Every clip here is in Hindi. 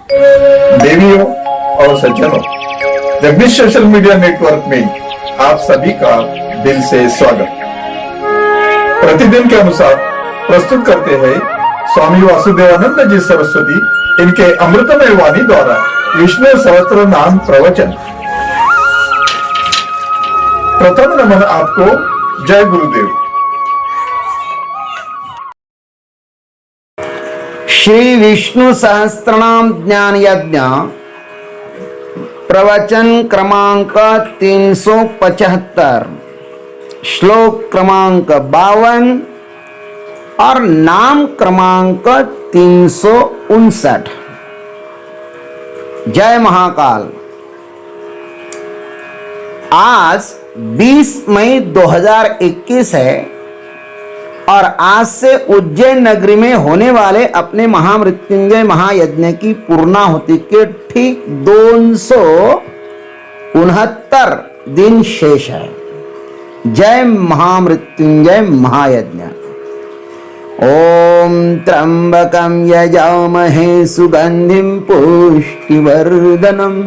देवियों और सज्जनों, जगदीश सोशल मीडिया नेटवर्क में आप सभी का दिल से स्वागत। प्रतिदिन के अनुसार प्रस्तुत करते हैं स्वामी वासुदेवानंद जी सरस्वती इनके अमृतमय वाणी द्वारा विष्णु सहस्त्र नाम प्रवचन। प्रथम नमन आपको। जय गुरुदेव। श्री विष्णु सहस्त्रनाम ज्ञान यज्ञ प्रवचन क्रमांक 375, श्लोक क्रमांक 52 और नाम क्रमांक 359। जय महाकाल। आज 20 मई 2021 है और आज से उज्जैन नगरी में होने वाले अपने महामृत्युंजय महायज्ञ की पूर्णाहुति के ठीक 269 दिन शेष है। जय महामृत्युंजय महायज्ञ। ओम त्र्यंबकं यजामहे सुगंधिं पुष्टिवर्धनम्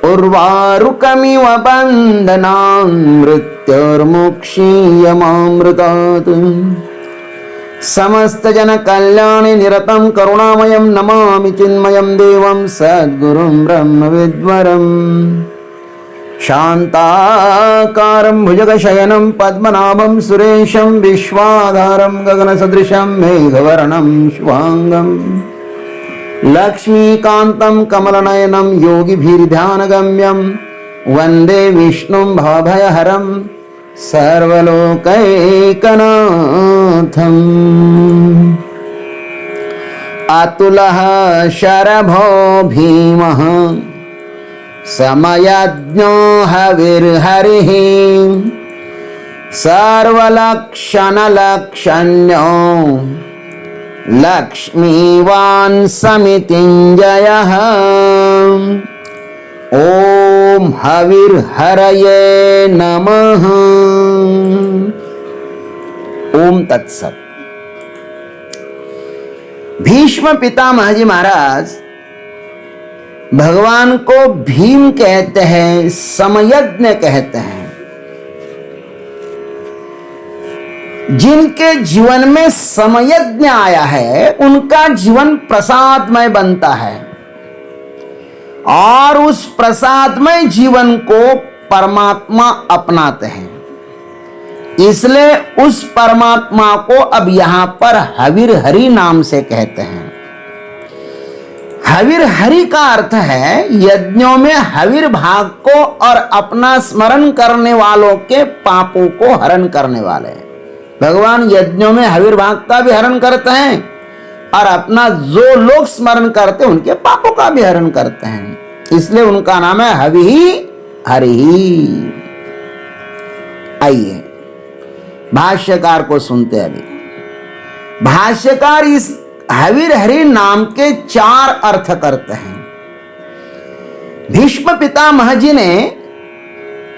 उर्वारुकमिव बन्धनान् मृत्युर्मुक्षीयमामृतात्। समस्त जन कल्याणे निरतं करुणामयं नमामि चिन्मयं देवं सद्गुरुं ब्रह्मविद्वरम्। शान्ताकारं भुजगशयनं पद्मनाभं सुरेशं विश्वाधारं गगनसदृशं मेघवर्णं शुभांगम् लक्ष्मीकान्तं कमलनयनं योगिभिर्ध्यानगम्यं वन्दे विष्णुं भवभयहरं सर्वलोकैकनाथम्। अतुलः शरभो भीमः समयज्ञो हविर्हरिः सर्वलक्षणलक्षण्यो लक्ष्मीवान् समितिञ्जयः। ओम हविर्हरये नमः। ओम तत्सत। भीष्म पितामह जी महाराज भगवान को भीम कहते हैं, समयज्ञ कहते हैं। जिनके जीवन में समयज्ञ आया है उनका जीवन प्रसादमय बनता है और उस प्रसादमय जीवन को परमात्मा अपनाते हैं। इसलिए उस परमात्मा को अब यहां पर हविर हरि नाम से कहते हैं। हविर हरि का अर्थ है यज्ञों में हविर भाग को और अपना स्मरण करने वालों के पापों को हरण करने वाले। भगवान यज्ञों में हविर भाग का भी हरण करते हैं और अपना जो लोग स्मरण करते हैं उनके पापों का भी हरण करते हैं। इसलिए उनका नाम है हवि हरि। आइए भाष्यकार को सुनते हैं। अभी भाष्यकार इस हविर हरि नाम के 4 अर्थ करते हैं। भीष्म पितामह जी ने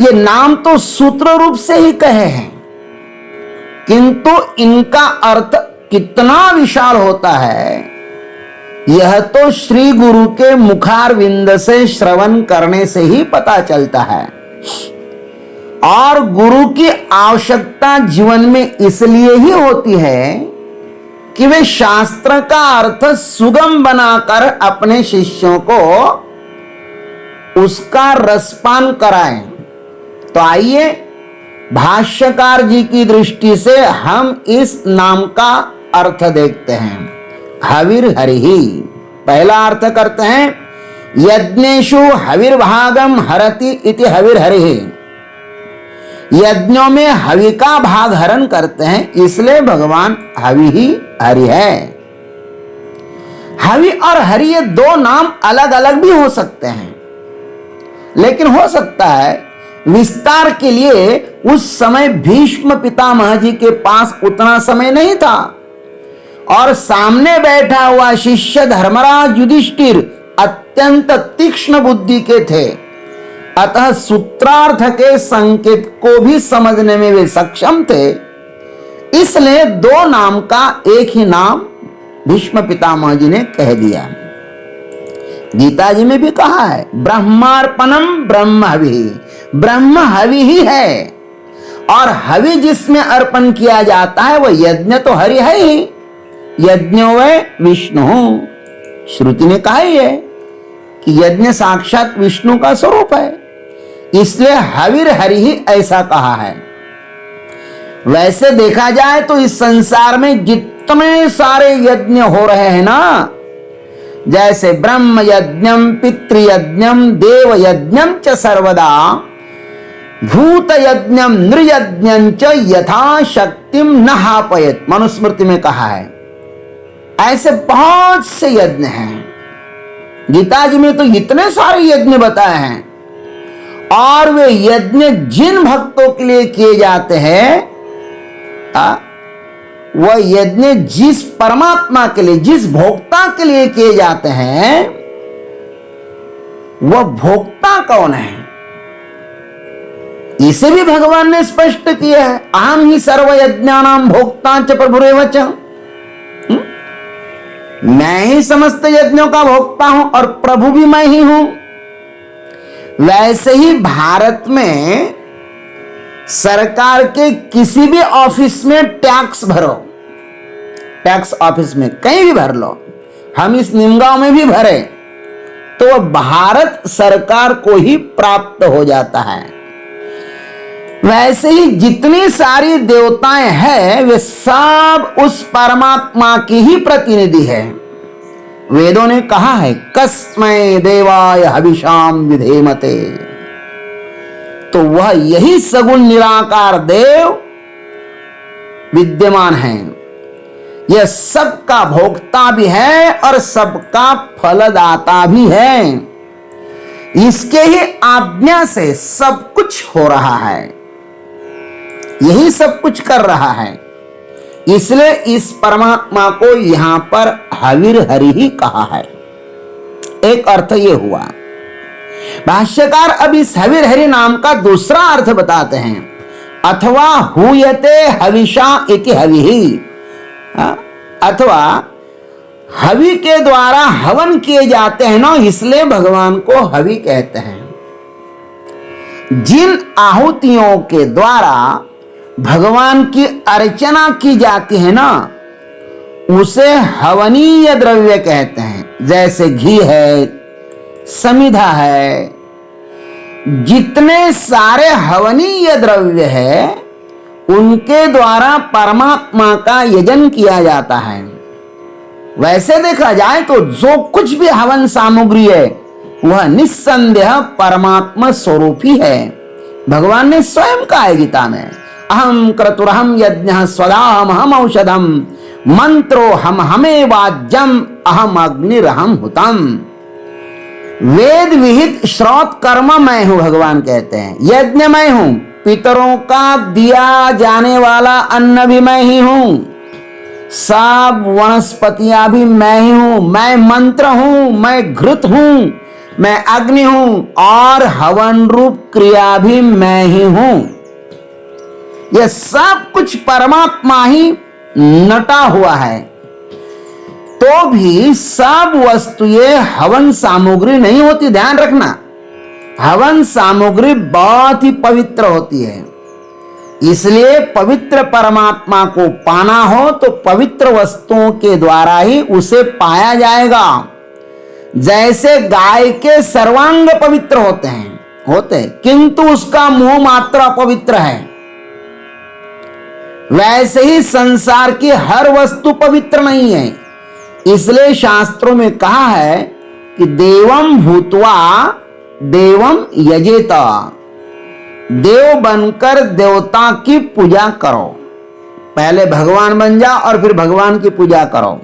ये नाम तो सूत्र रूप से ही कहे हैं, किंतु इनका अर्थ कितना विशाल होता है यह तो श्री गुरु के मुखारविंद से श्रवण करने से ही पता चलता है। और गुरु की आवश्यकता जीवन में इसलिए ही होती है कि वे शास्त्र का अर्थ सुगम बनाकर अपने शिष्यों को उसका रसपान कराएं। तो आइए भाष्यकार जी की दृष्टि से हम इस नाम का अर्थ देखते हैं। हविर हरिहि पहला अर्थ करते हैं यज्ञेषु हविर्भागम हरति इति हविर हरिहि। यज्ञों में हवि का भाग हरण करते हैं, इसलिए भगवान हवि ही हरि है। हवि और हरि ये 2 नाम अलग अलग भी हो सकते हैं, लेकिन हो सकता है विस्तार के लिए उस समय भीष्म पितामह जी के पास उतना समय नहीं था और सामने बैठा हुआ शिष्य धर्मराज युधिष्ठिर अत्यंत तीक्ष्ण बुद्धि के थे। अतः सूत्रार्थ के संकेत को भी समझने में वे सक्षम थे। इसलिए 2 नाम का एक ही नाम भीष्म पितामह जी ने कह दिया। गीता जी में भी कहा है ब्रह्मार्पणम ब्रह्म हवि, ब्रह्म हवि ही है। और हवि जिसमें अर्पण किया जाता है वह यज्ञ तो हरि है ही, यज्ञो वै विष्णु। श्रुति ने कहा ही है कि यज्ञ साक्षात विष्णु का स्वरूप है, इसलिए हविर हरि ही ऐसा कहा है। वैसे देखा जाए तो इस संसार में जितने सारे यज्ञ हो रहे हैं ना, जैसे ब्रह्म यज्ञम पितृयज्ञम देव यज्ञम च सर्वदा भूत यज्ञम नृयज्ञं च यथा शक्तिम न हापयत, मनुस्मृति में कहा है। ऐसे बहुत से यज्ञ हैं, गीता जी में तो इतने सारे यज्ञ बताए हैं। और वे यज्ञ जिन भक्तों के लिए किए जाते हैं, वह यज्ञ जिस परमात्मा के लिए, जिस भोक्ता के लिए किए जाते हैं, वह भोक्ता कौन है इसे भी भगवान ने स्पष्ट किया है। अहम ही सर्व यज्ञानां भोक्ता च प्रभुरेव च, मैं ही समस्त यज्ञों का भोक्ता हूं और प्रभु भी मैं ही हूं। वैसे ही भारत में सरकार के किसी भी ऑफिस में टैक्स भरो, टैक्स ऑफिस में कहीं भी भर लो, हम इस निमगांव में भी भरे तो वह भारत सरकार को ही प्राप्त हो जाता है। वैसे ही जितनी सारी देवताएं हैं वे सब उस परमात्मा की ही प्रतिनिधि है। वेदों ने कहा है कस्मै देवाय हविषाम विधेमते, तो वह यही सगुण निराकार देव विद्यमान है। यह सबका भोक्ता भी है और सबका फलदाता भी है। इसके ही आज्ञा से सब कुछ हो रहा है, यही सब कुछ कर रहा है। इसलिए इस परमात्मा को यहां पर हविर हरि ही कहा है। एक अर्थ यह हुआ। भाष्यकार अब इस हविर हरि नाम का दूसरा अर्थ बताते हैं, अथवा हुयते हविषा इति हविहि, अथवा हवि के द्वारा हवन किए जाते हैं ना, इसलिए भगवान को हवि कहते हैं। जिन आहुतियों के द्वारा भगवान की अर्चना की जाती है ना, उसे हवनीय द्रव्य कहते हैं। जैसे घी है, समिधा है, जितने सारे हवनीय द्रव्य है उनके द्वारा परमात्मा का यजन किया जाता है। वैसे देखा जाए तो जो कुछ भी हवन सामग्री है वह निस्संदेह परमात्मा स्वरूप ही है। भगवान ने स्वयं कहा है गीता में, अहम क्रतुरहम यज्ञ स्वदाहम हम औषधम मंत्रो हम हमें वाज्यम अहम अग्निरहम हुतम। वेद विहित श्रौत कर्म मैं हूं, भगवान कहते हैं। यज्ञ मैं हूं, पितरों का दिया जाने वाला अन्न भी मैं ही हूं, सब वनस्पतियां भी मैं ही हूं। मैं मंत्र हूं, मैं घृत हूं, मैं अग्नि हूं और हवन रूप क्रिया भी मैं ही हूं। यह सब कुछ परमात्मा ही नटा हुआ है। तो भी सब वस्तुएं हवन सामग्री नहीं होती, ध्यान रखना। हवन सामग्री बहुत ही पवित्र होती है। इसलिए पवित्र परमात्मा को पाना हो तो पवित्र वस्तुओं के द्वारा ही उसे पाया जाएगा। जैसे गाय के सर्वांग पवित्र होते किंतु उसका मुंह मात्र अपवित्र है, वैसे ही संसार की हर वस्तु पवित्र नहीं है। इसलिए शास्त्रों में कहा है कि देवम भूत्वा देवम यजेत, देव बनकर देवता की पूजा करो। पहले भगवान बन जाओ और फिर भगवान की पूजा करो।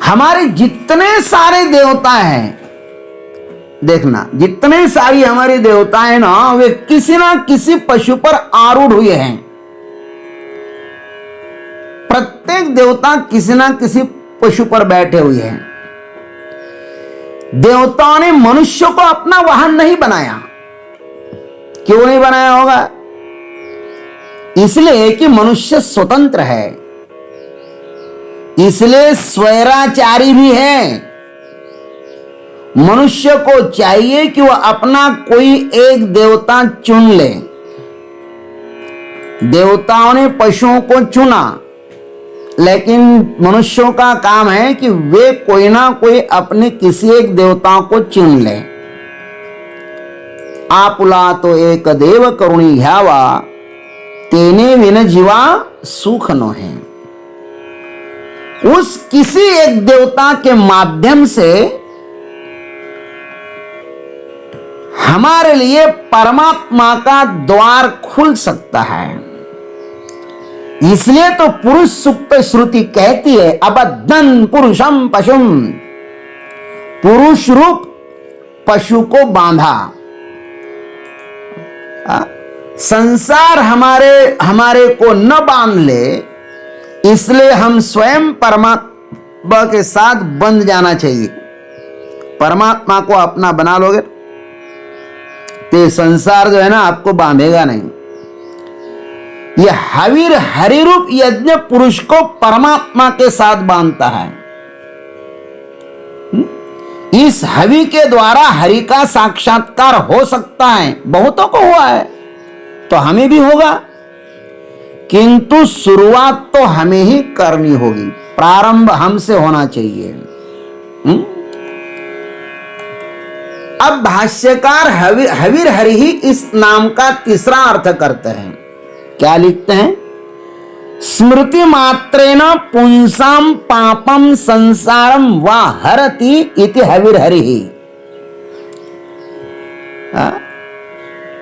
हमारे जितने सारे देवता हैं, देखना जितने सारी हमारी देवताएं ना, वे किसी ना किसी पशु पर आरूढ़ हुए हैं। प्रत्येक देवता किसी ना किसी पशु पर बैठे हुए हैं। देवताओं ने मनुष्य को अपना वाहन नहीं बनाया। क्यों नहीं बनाया होगा? इसलिए कि मनुष्य स्वतंत्र है, इसलिए स्वैराचारी भी है। मनुष्य को चाहिए कि वह अपना कोई एक देवता चुन ले। देवताओं ने पशुओं को चुना, लेकिन मनुष्यों का काम है कि वे कोई ना कोई अपने किसी एक देवताओं को चुन ले। आपुला तो एक देव करुणी घ्यावा, तेने विन जीवा सुख नो है। उस किसी एक देवता के माध्यम से हमारे लिए परमात्मा का द्वार खुल सकता है। इसलिए तो पुरुष सूक्त श्रुति कहती है, अबद्धन पुरुषम पशुम, पुरुष रूप पशु को बांधा। संसार हमारे को न बांध ले, इसलिए हम स्वयं परमात्मा के साथ बंध जाना चाहिए। परमात्मा को अपना बना लोगे तो संसार जो है ना आपको बांधेगा नहीं। यह हवीर हरि रूप यज्ञ पुरुष को परमात्मा के साथ बांधता है। इस हवि के द्वारा हरि का साक्षात्कार हो सकता है, बहुतों को हुआ है, तो हमें भी होगा, किंतु शुरुआत तो हमें ही करनी होगी। प्रारंभ हमसे होना चाहिए। अब भाष्यकार हवीर हरि ही इस नाम का तीसरा अर्थ करते हैं। क्या लिखते हैं? स्मृति मात्रेण पुंसाम पापम संसारम व हरति इति हवीर हरि ही।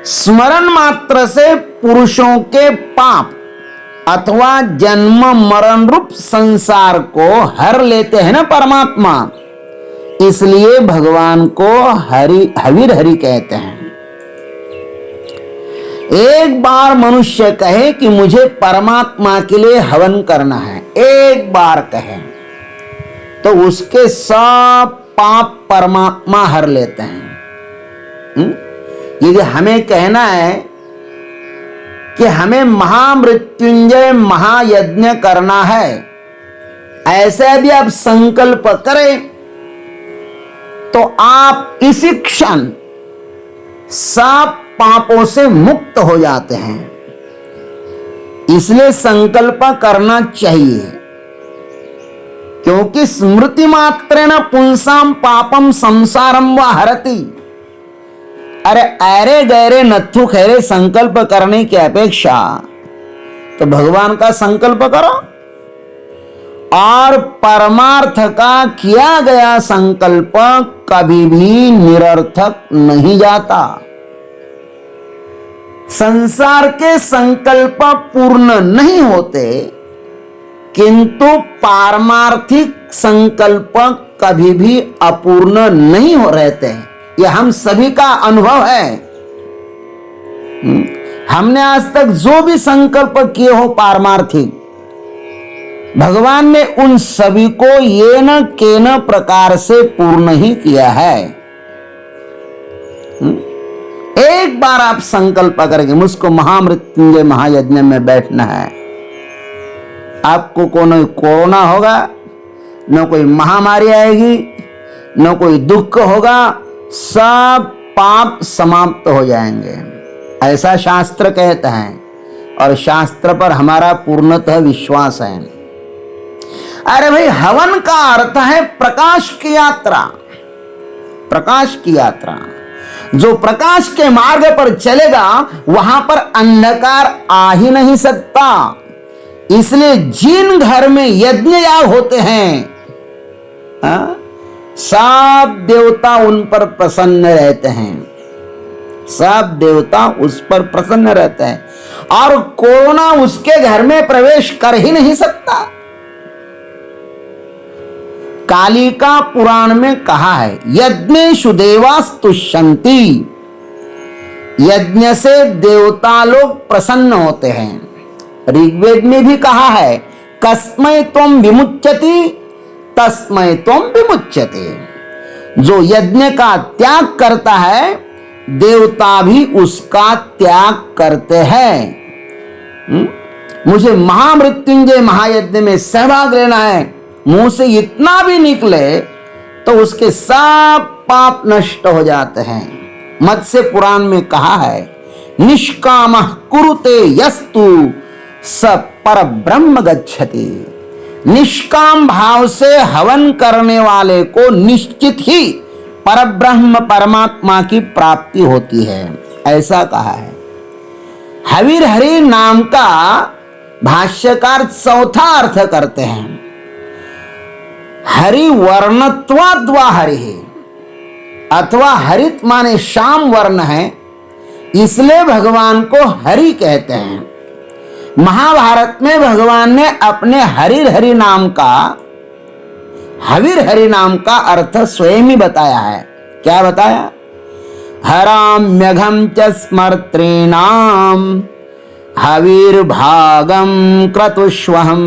स्मरण मात्र से पुरुषों के पाप अथवा जन्म मरण रूप संसार को हर लेते हैं ना परमात्मा, इसलिए भगवान को हवीर हरि कहते हैं। एक बार मनुष्य कहे कि मुझे परमात्मा के लिए हवन करना है, एक बार कहे तो उसके सब पाप परमात्मा हर लेते हैं। यदि हमें कहना है कि हमें महामृत्युंजय महायज्ञ करना है, ऐसे भी आप संकल्प करें तो आप इसी क्षण सब पापों से मुक्त हो जाते हैं। इसलिए संकल्प करना चाहिए, क्योंकि स्मृति मात्रेण पुंसाम पापम संसारम व हरति। अरे गहरे नथु खैरे संकल्प करने की अपेक्षा तो भगवान का संकल्प करो, और परमार्थ का किया गया संकल्प कभी भी निरर्थक नहीं जाता। संसार के संकल्प पूर्ण नहीं होते, किंतु पारमार्थिक संकल्प कभी भी अपूर्ण नहीं हो रहते। यह हम सभी का अनुभव है। हमने आज तक जो भी संकल्प किए हो पारमार्थिक, भगवान ने उन सभी को ये न के न प्रकार से पूर्ण ही किया है। एक बार आप संकल्प करेंगे मुझको महामृत्युंजय महायज्ञ में बैठना है, आपको कोई कोरोना होगा, न कोई महामारी आएगी, न कोई दुख होगा, सब पाप समाप्त हो जाएंगे, ऐसा शास्त्र कहता है। और शास्त्र पर हमारा पूर्णतः विश्वास है। अरे भाई, हवन का अर्थ है प्रकाश की यात्रा। प्रकाश की यात्रा, जो प्रकाश के मार्ग पर चलेगा वहां पर अंधकार आ ही नहीं सकता। इसलिए जिन घर में यज्ञ याग होते हैं, सब देवता उन पर प्रसन्न रहते हैं, सब देवता उस पर प्रसन्न रहते हैं, और कोरोना उसके घर में प्रवेश कर ही नहीं सकता। कालिका पुराण में कहा है, यज्ञेषु देवास तुष्यन्ति, यज्ञ से देवता लोग प्रसन्न होते हैं। ऋग्वेद में भी कहा है, कस्मै त्वं विमुच्यति तस्मै त्वं विमुच्यते। जो यज्ञ का त्याग करता है, देवता भी उसका त्याग करते हैं। मुझे महामृत्युंजय महायज्ञ में सहभाग लेना है, मुंह से इतना भी निकले तो उसके सब पाप नष्ट हो जाते हैं। मत्स्य पुराण में कहा है, निष्कामः कुरुते यस्तु स पर ब्रह्म गच्छति। निष्काम भाव से हवन करने वाले को निश्चित ही परब्रह्म परमात्मा की प्राप्ति होती है, ऐसा कहा है। हविर हरि नाम का भाष्यकार चौथा अर्थ करते हैं, हरि वर्णत्वाद्वा हरि है, अथवा हरित माने श्याम वर्ण है, इसलिए भगवान को हरि कहते हैं। महाभारत में भगवान ने अपने हरिर हरि नाम का, हविर हरि नाम का अर्थ स्वयं ही बताया है। क्या बताया? हराम्यघम च स्मर्तॄणाम हविर्भागम क्रतुष्वहम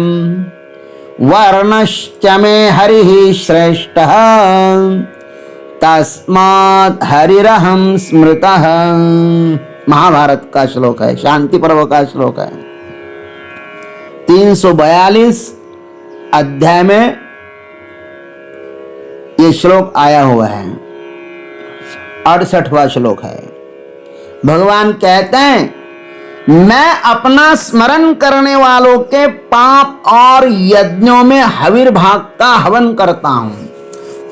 वर्णश्च मे हरिः श्रेष्ठः तस्मात् हरिरहं स्मृतः। महाभारत का श्लोक है, शांति पर्व का श्लोक है। 342 अध्याय में ये श्लोक आया हुआ है, 68वां श्लोक है। भगवान कहते हैं, मैं अपना स्मरण करने वालों के पाप और यज्ञों में हविर भाग का हवन करता हूं,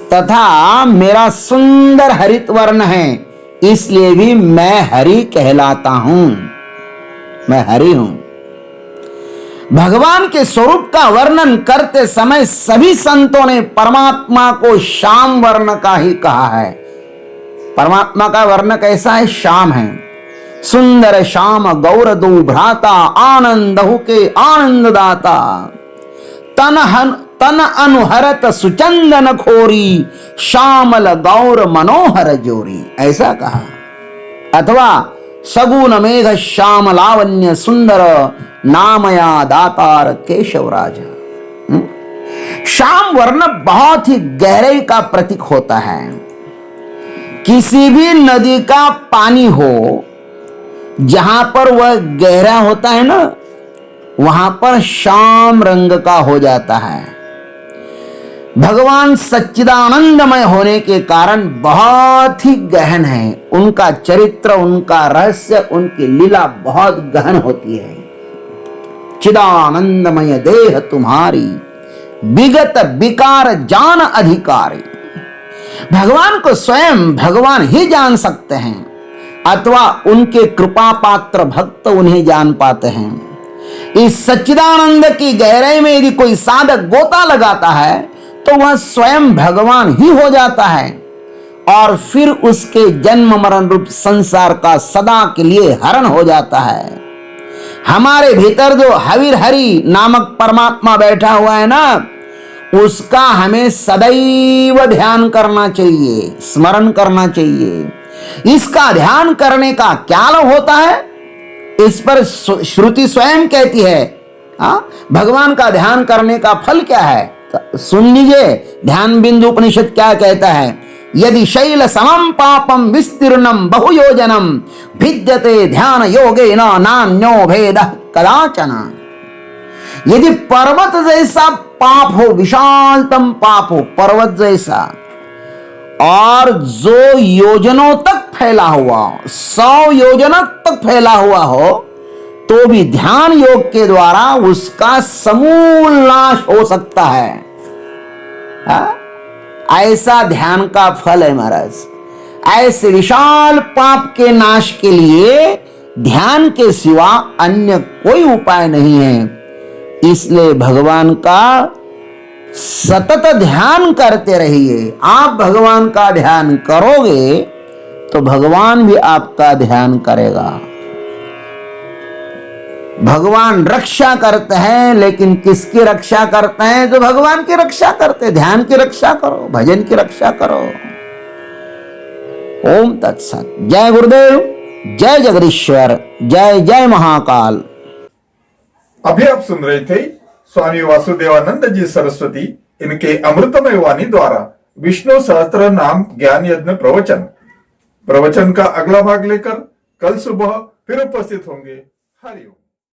तथा मेरा सुंदर हरित वर्ण है, इसलिए भी मैं हरि कहलाता हूं। मैं हरि हूं। भगवान के स्वरूप का वर्णन करते समय सभी संतों ने परमात्मा को श्याम वर्ण का ही कहा है। परमात्मा का वर्ण कैसा है? श्याम है। सुंदर श्याम गौर दो भ्राता आनंदहु के आनंददाता तन अनुहरत सुचंदन खोरी श्यामल गौर मनोहर जोरी, ऐसा कहा। अथवा सगुन मेघ श्याम लावण्य सुंदर नामया दातार केशवराज। श्याम वर्ण बहुत ही गहराई का प्रतीक होता है। किसी भी नदी का पानी हो, जहां पर वह गहरा होता है ना, वहां पर श्याम रंग का हो जाता है। भगवान सच्चिदानंदमय होने के कारण बहुत ही गहन है। उनका चरित्र, उनका रहस्य, उनकी लीला बहुत गहन होती है। चिदानंदमय देह तुम्हारी विगत विकार जान अधिकारी। भगवान को स्वयं भगवान ही जान सकते हैं, अथवा उनके कृपा पात्र भक्त उन्हें जान पाते हैं। इस सच्चिदानंद की गहराई में यदि कोई साधक गोता लगाता है तो वह स्वयं भगवान ही हो जाता है, और फिर उसके जन्म मरण रूप संसार का सदा के लिए हरण हो जाता है। हमारे भीतर जो हविर हरि नामक परमात्मा बैठा हुआ है ना, उसका हमें सदैव ध्यान करना चाहिए, स्मरण करना चाहिए। इसका ध्यान करने का क्या लाभ होता है, इस पर श्रुति स्वयं कहती है। भगवान का ध्यान करने का फल क्या है? सुन लीजिए, ध्यान बिंदु उपनिषद क्या कहता है। यदि शैल समम पापम विस्तीर्णम बहुयोजनम भिद्यते ध्यान योगेन नान्यो भेदः कदाचन। यदि पर्वत जैसा पाप हो, विशालतम पाप हो, पर्वत जैसा, और जो योजनों तक फैला हुआ, 100 योजनों तक फैला हुआ हो, तो भी ध्यान योग के द्वारा उसका समूल नाश हो सकता है। ऐसा ध्यान का फल है महाराज। ऐसे विशाल पाप के नाश के लिए ध्यान के सिवा अन्य कोई उपाय नहीं है। इसलिए भगवान का सतत ध्यान करते रहिए। आप भगवान का ध्यान करोगे तो भगवान भी आपका ध्यान करेगा। भगवान रक्षा करते हैं, लेकिन किसकी रक्षा करते हैं? जो भगवान की रक्षा करते। ध्यान की रक्षा करो, भजन की रक्षा करो। ओम तत्सत। जय गुरुदेव, जय जगदीश्वर, जय जय महाकाल। अभी आप सुन रहे थे स्वामी वासुदेवानंद जी सरस्वती, इनके अमृतमय वाणी द्वारा विष्णु सहस्त्र नाम ज्ञान यज्ञ प्रवचन का अगला भाग लेकर कल सुबह फिर उपस्थित होंगे। हरिओम।